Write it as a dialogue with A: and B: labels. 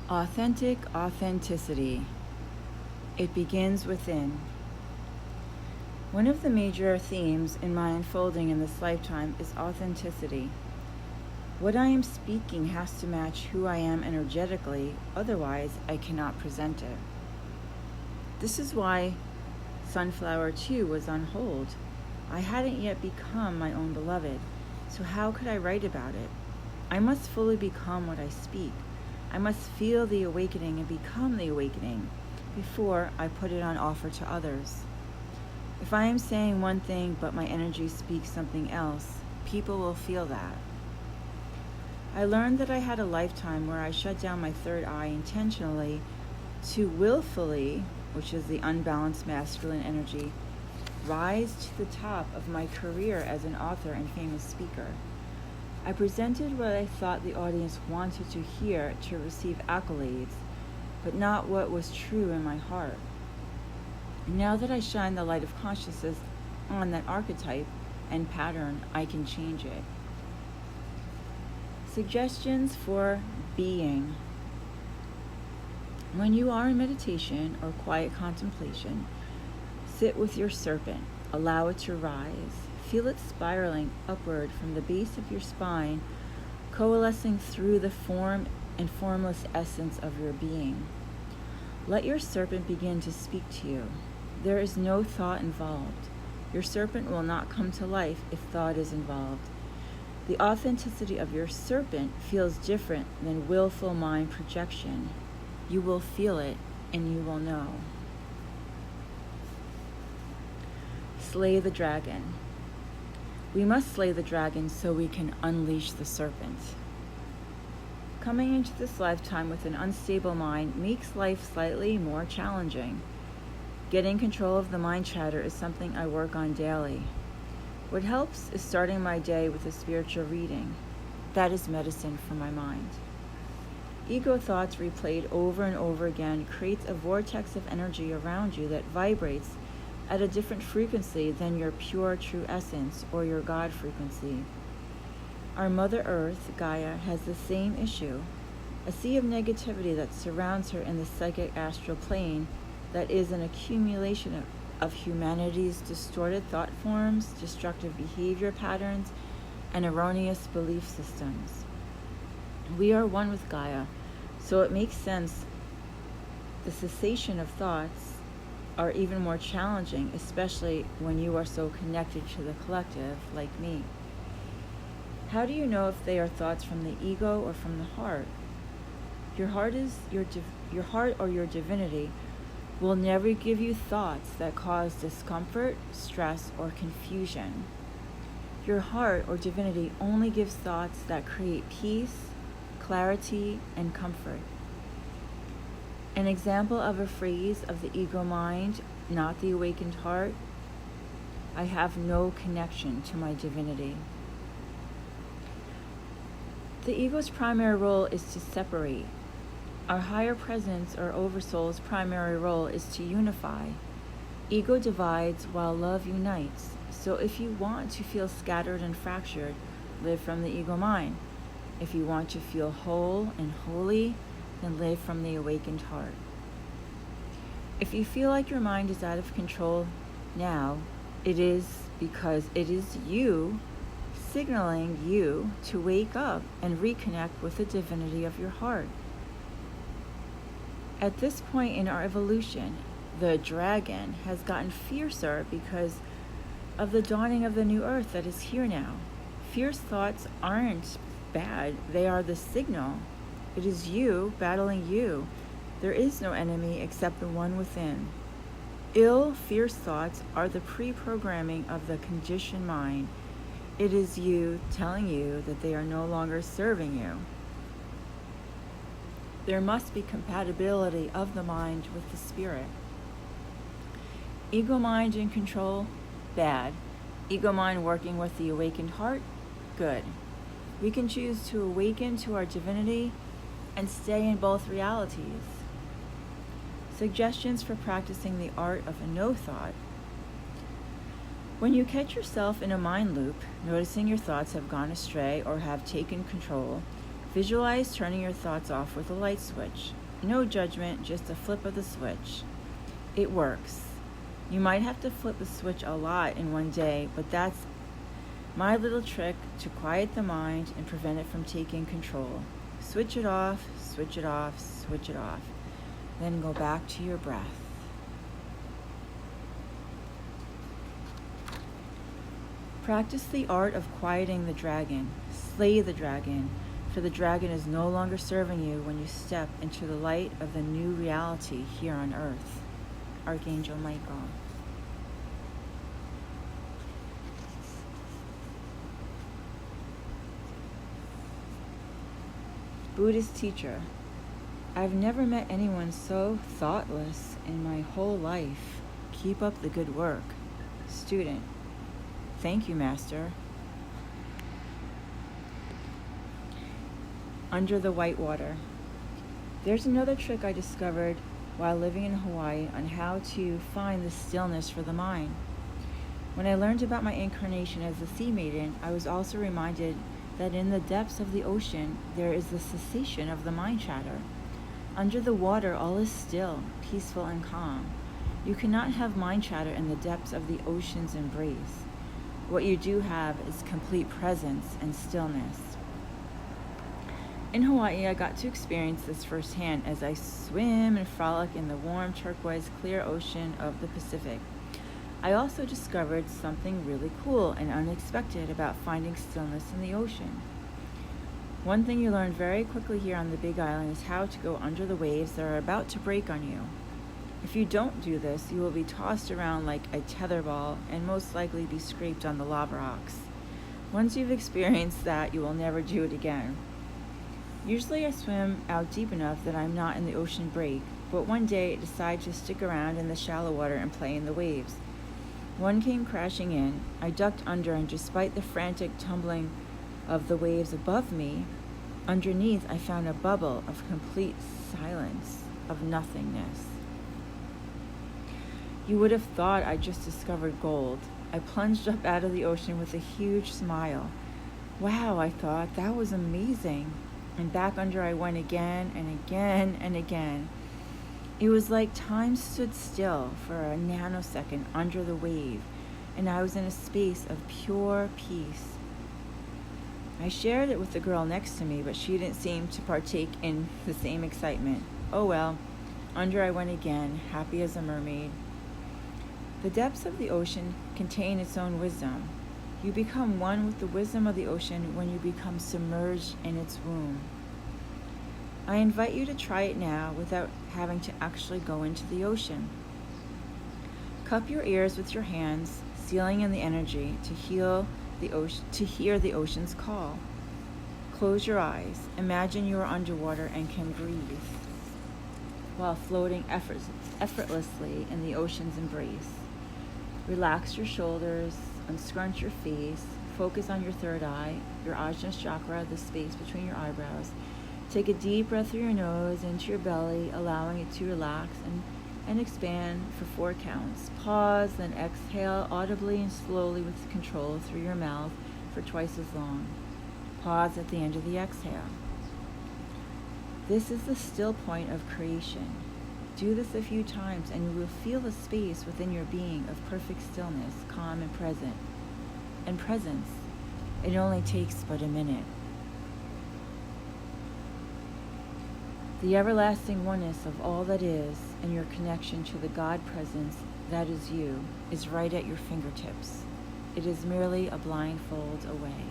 A: Authentic authenticity. It begins within. One of the major themes in my unfolding in this lifetime is authenticity. What I am speaking has to match who I am energetically, otherwise I cannot present it. This is why Sunflower 2 was on hold. I hadn't yet become my own beloved, so how could I write about it? I must fully become what I speak. I must feel the awakening and become the awakening before I put it on offer to others. If I am saying one thing but my energy speaks something else, people will feel that. I learned that I had a lifetime where I shut down my third eye intentionally to willfully, which is the unbalanced masculine energy, rise to the top of my career as an author and famous speaker. I presented what I thought the audience wanted to hear to receive accolades, but not what was true in my heart. Now that I shine the light of consciousness on that archetype and pattern, I can change it. Suggestions for being. When you are in meditation or quiet contemplation, sit with your serpent. Allow it to rise. Feel it spiraling upward from the base of your spine, coalescing through the form and formless essence of your being. Let your serpent begin to speak to you. There is no thought involved. Your serpent will not come to life if thought is involved. The authenticity of your serpent feels different than willful mind projection. You will feel it and you will know. Slay the dragon. We must slay the dragon so we can unleash the serpent. Coming into this lifetime with an unstable mind makes life slightly more challenging. Getting control of the mind chatter is something I work on daily. What helps is starting my day with a spiritual reading. That is medicine for my mind. Ego thoughts replayed over and over again creates a vortex of energy around you that vibrates at a different frequency than your pure true essence or your God frequency. Our Mother Earth, Gaia, has the same issue, a sea of negativity that surrounds her in the psychic astral plane that is an accumulation of humanity's distorted thought forms, destructive behavior patterns, and erroneous belief systems. We are one with Gaia, so it makes sense the cessation of thoughts are even more challenging, especially when you are so connected to the collective like me. How do you know if they are thoughts from the ego or from the heart? Your heart or your divinity will never give you thoughts that cause discomfort, stress, or confusion. Your heart or divinity only gives thoughts that create peace, clarity, and comfort. An example of a phrase of the ego mind, not the awakened heart: I have no connection to my divinity. The ego's primary role is to separate. Our higher presence or oversoul's primary role is to unify. Ego divides while love unites. So if you want to feel scattered and fractured, live from the ego mind. If you want to feel whole and holy, then live from the awakened heart. If you feel like your mind is out of control now, it is because it is you signaling you to wake up and reconnect with the divinity of your heart. At this point in our evolution, the dragon has gotten fiercer because of the dawning of the new earth that is here now. Fierce thoughts aren't bad, they are the signal. It is you battling you. There is no enemy except the one within. Ill, fierce thoughts are the pre-programming of the conditioned mind. It is you telling you that they are no longer serving you. There must be compatibility of the mind with the spirit. Ego mind in control, bad. Ego mind working with the awakened heart, good. We can choose to awaken to our divinity and stay in both realities. Suggestions for practicing the art of a no thought. When you catch yourself in a mind loop, noticing your thoughts have gone astray or have taken control, Visualize turning your thoughts off with a light switch. No judgment, just a flip of the switch. It works. You might have to flip the switch a lot in one day, but that's my little trick to quiet the mind and prevent it from taking control. Switch it off, switch it off, switch it off. Then go back to your breath. Practice the art of quieting the dragon. Slay the dragon, for the dragon is no longer serving you when you step into the light of the new reality here on earth. Archangel Michael. Buddhist teacher. I've never met anyone so thoughtless in my whole life. Keep up the good work. Student. Thank you, Master. Under the white water. There's another trick I discovered while living in Hawaii on how to find the stillness for the mind. When I learned about my incarnation as a sea maiden, I was also reminded that in the depths of the ocean, there is the cessation of the mind chatter. Under the water, all is still, peaceful, and calm. You cannot have mind chatter in the depths of the ocean's embrace. What you do have is complete presence and stillness. In Hawaii, I got to experience this firsthand as I swim and frolic in the warm, turquoise, clear ocean of the Pacific. I also discovered something really cool and unexpected about finding stillness in the ocean. One thing you learn very quickly here on the Big Island is how to go under the waves that are about to break on you. If you don't do this, you will be tossed around like a tetherball and most likely be scraped on the lava rocks. Once you've experienced that, you will never do it again. Usually I swim out deep enough that I'm not in the ocean break, but one day I decided to stick around in the shallow water and play in the waves. One came crashing in. I ducked under, and despite the frantic tumbling of the waves above me, underneath I found a bubble of complete silence, of nothingness. You would have thought I just discovered gold. I plunged up out of the ocean with a huge smile. Wow, I thought, that was amazing. And back under I went again and again and again. It was like time stood still for a nanosecond under the wave, and I was in a space of pure peace. I shared it with the girl next to me, but she didn't seem to partake in the same excitement. Oh well, under I went again, happy as a mermaid. The depths of the ocean contain its own wisdom. You become one with the wisdom of the ocean when you become submerged in its womb. I invite you to try it now without having to actually go into the ocean. Cup your ears with your hands, sealing in the energy to hear the ocean's call. Close your eyes. Imagine you are underwater and can breathe while floating effortlessly in the ocean's embrace. Relax your shoulders, unscrunch your face, focus on your third eye, your Ajna chakra, the space between your eyebrows. Take a deep breath through your nose into your belly, allowing it to relax and expand for 4 counts. Pause, then exhale audibly and slowly with control through your mouth for twice as long. Pause at the end of the exhale. This is the still point of creation. Do this a few times and you will feel a space within your being of perfect stillness, calm and presence. It only takes but a minute. The everlasting oneness of all that is and your connection to the God presence that is you is right at your fingertips. It is merely a blindfold away.